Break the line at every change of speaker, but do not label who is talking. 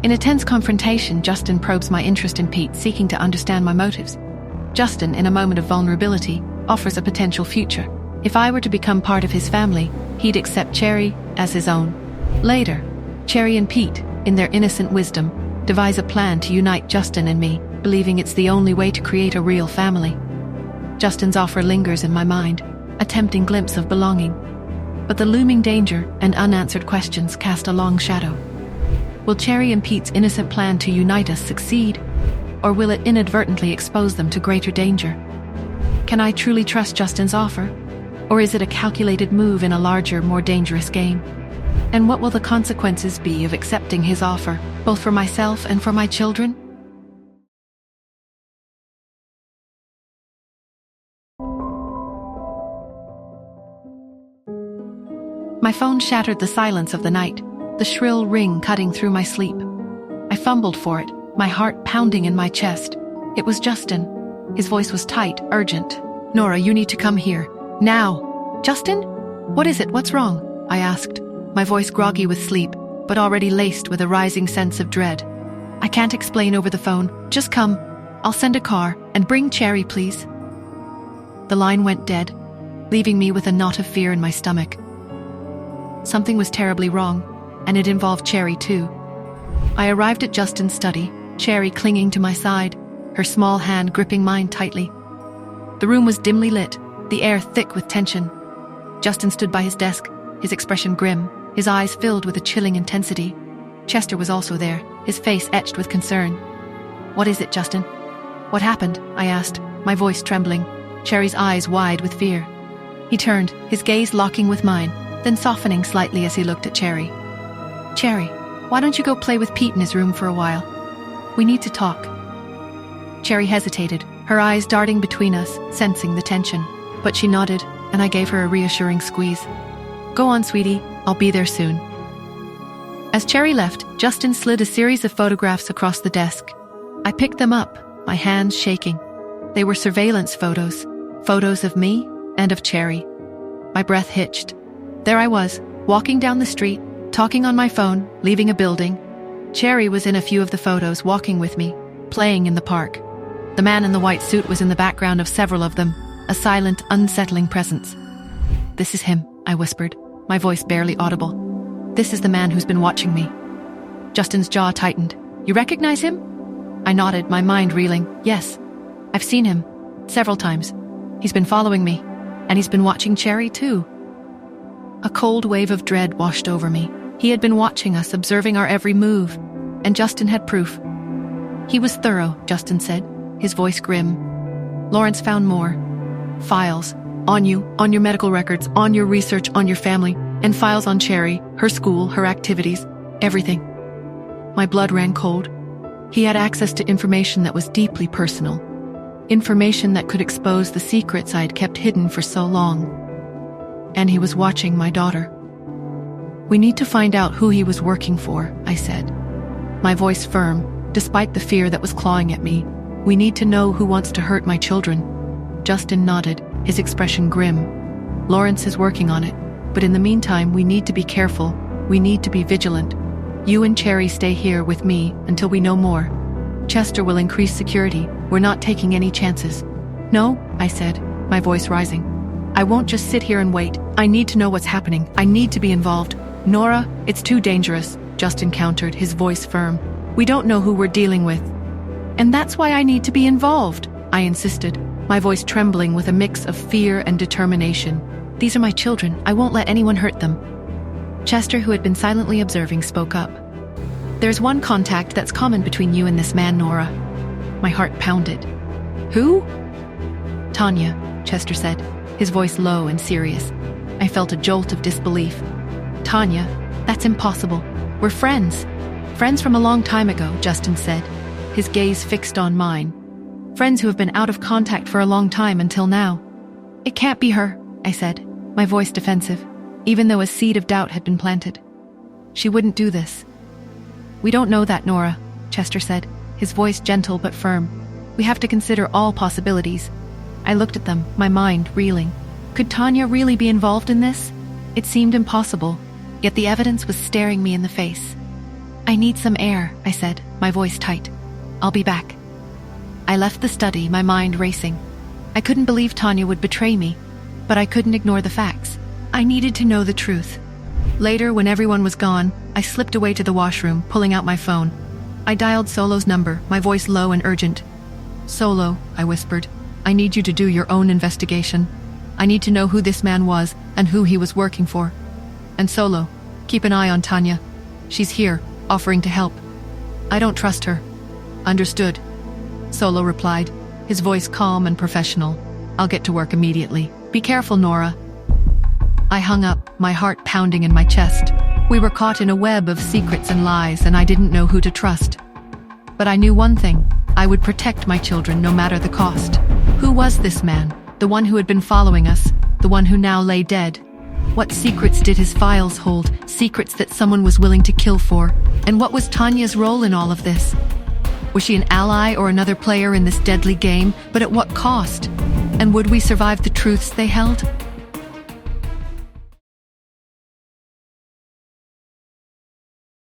In a tense confrontation, Justin probes my interest in Pete, seeking to understand my motives. Justin, in a moment of vulnerability, offers a potential future. If I were to become part of his family, he'd accept Cherry as his own. Later, Cherry and Pete, in their innocent wisdom, devise a plan to unite Justin and me, believing it's the only way to create a real family. Justin's offer lingers in my mind, a tempting glimpse of belonging. But the looming danger and unanswered questions cast a long shadow. Will Cherry and Pete's innocent plan to unite us succeed, or will it inadvertently expose them to greater danger? Can I truly trust Justin's offer, or is it a calculated move in a larger, more dangerous game? And what will the consequences be of accepting his offer, both for myself and for my children? My phone shattered the silence of the night, the shrill ring cutting through my sleep. I fumbled for it, my heart pounding in my chest. It was Justin. His voice was tight, urgent. "Nora, you need to come here. Now." "Justin? What is it? What's wrong?" I asked, my voice groggy with sleep, but already laced with a rising sense of dread. "I can't explain over the phone. Just come. I'll send a car, and bring Cherry, please." The line went dead, leaving me with a knot of fear in my stomach. Something was terribly wrong, and it involved Cherry too. I arrived at Justin's study, Cherry clinging to my side, her small hand gripping mine tightly. The room was dimly lit, the air thick with tension. Justin stood by his desk, his expression grim, his eyes filled with a chilling intensity. Chester was also there, his face etched with concern. "What is it, Justin? What happened?" I asked, my voice trembling, Cherry's eyes wide with fear. He turned, his gaze locking with mine, then softening slightly as he looked at Cherry. "Cherry, why don't you go play with Pete in his room for a while? We need to talk." Cherry hesitated, her eyes darting between us, sensing the tension. But she nodded, and I gave her a reassuring squeeze. "Go on, sweetie, I'll be there soon." As Cherry left, Justin slid a series of photographs across the desk. I picked them up, my hands shaking. They were surveillance photos, photos of me and of Cherry. My breath hitched. There I was, walking down the street, talking on my phone, leaving a building. Cherry was in a few of the photos, walking with me, playing in the park. The man in the white suit was in the background of several of them, a silent, unsettling presence. "This is him," I whispered, my voice barely audible. "This is the man who's been watching me." Justin's jaw tightened. "You recognize him?" I nodded, my mind reeling. "Yes, I've seen him, several times. He's been following me, and he's been watching Cherry too." A cold wave of dread washed over me. He had been watching us, observing our every move, and Justin had proof. "He was thorough," Justin said, his voice grim. "Lawrence found more. Files. On you, on your medical records, on your research, on your family, and files on Cherry, her school, her activities, everything." My blood ran cold. He had access to information that was deeply personal. Information that could expose the secrets I had kept hidden for so long. And he was watching my daughter. "We need to find out who he was working for," I said, my voice firm, despite the fear that was clawing at me. "We need to know who wants to hurt my children." Justin nodded, his expression grim. "Lawrence is working on it, but in the meantime we need to be careful, we need to be vigilant. You and Cherry stay here with me until we know more. Chester will increase security, we're not taking any chances." "No," I said, my voice rising. "I won't just sit here and wait. I need to know what's happening. I need to be involved." "Nora, it's too dangerous," Justin countered, his voice firm. "We don't know who we're dealing with." "And that's why I need to be involved," I insisted, my voice trembling with a mix of fear and determination. "These are my children. I won't let anyone hurt them." Chester, who had been silently observing, spoke up. "There's one contact that's common between you and this man, Nora." My heart pounded. "Who?" "Tanya," Chester said, his voice low and serious. I felt a jolt of disbelief. "Tanya? That's impossible. We're friends." "Friends from a long time ago," Justin said, his gaze fixed on mine. "Friends who have been out of contact for a long time until now." "It can't be her," I said, my voice defensive, even though a seed of doubt had been planted. "She wouldn't do this." "We don't know that, Nora," Chester said, his voice gentle but firm. "We have to consider all possibilities." I looked at them, my mind reeling. Could Tanya really be involved in this? It seemed impossible, yet the evidence was staring me in the face. I need some air, I said, my voice tight. I'll be back. I left the study, my mind racing. I couldn't believe Tanya would betray me, but I couldn't ignore the facts. I needed to know the truth. Later, when everyone was gone, I slipped away to the washroom, pulling out my phone. I dialed Solo's number, my voice low and urgent. Solo, I whispered, I need you to do your own investigation. I need to know who this man was and who he was working for. And Solo, keep an eye on Tanya. She's here, offering to help. I don't trust her. Understood. Solo replied, his voice calm and professional. I'll get to work immediately. Be careful, Nora. I hung up, my heart pounding in my chest. We were caught in a web of secrets and lies, and I didn't know who to trust. But I knew one thing. I would protect my children no matter the cost. Who was this man? The one who had been following us, the one who now lay dead. What secrets did his files hold? Secrets that someone was willing to kill for. And what was Tanya's role in all of this? Was she an ally or another player in this deadly game? But at what cost? And would we survive the truths they held?